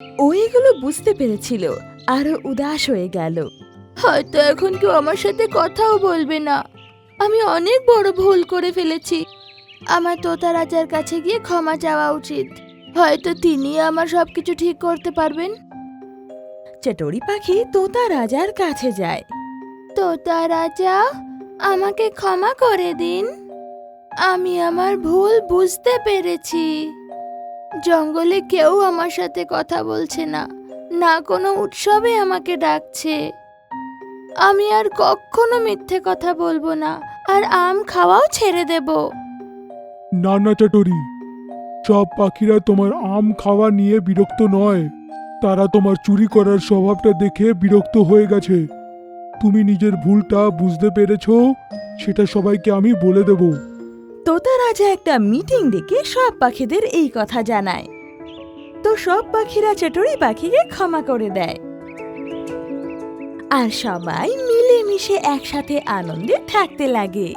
ও এগুলো বুঝতে পেরেছিল, আরো উদাস হয়ে গেল। হয়তো এখন কেউ আমার সাথে কথাও বলবে না। আমি অনেক বড় ভুল করে ফেলেছি। আমার তোতা রাজার কাছে গিয়ে ক্ষমা চাওয়া উচিত। হয়তো তিনি আমার সবকিছু ঠিক করতে পারবেন। চটুরি পাখি তোতা রাজার কাছে যায়। তোতা রাজা, আমাকে ক্ষমা করে দিন। আমি আমার ভুল বুঝতে পেরেছি। জঙ্গলে কেউ আমার সাথে কথা বলছে না, না কোনো উৎসবে আমাকে ডাকছে। আমি আর কখনো মিথ্যে কথা বলবো না, আর আম খাওয়াও ছেড়ে দেব। না না চটরি, সব পাখিরা তোমার আম খাওয়া নিয়ে বিরক্ত নয়। তারা তোমার চুরি করার স্বভাবটা দেখে বিরক্ত হয়ে গেছে। তুমি নিজের ভুলটা বুঝতে পেরেছো, সেটা সবাইকে আমি বলে দেব। তোতা রাজা একটা মিটিং ডেকে সব পাখিদের এই কথা জানায়। তো সব পাখিরা চটুরি পাখিকে ক্ষমা করে দেয়, আর সবাই মিলেমিশে একসাথে আনন্দে থাকতে লাগে।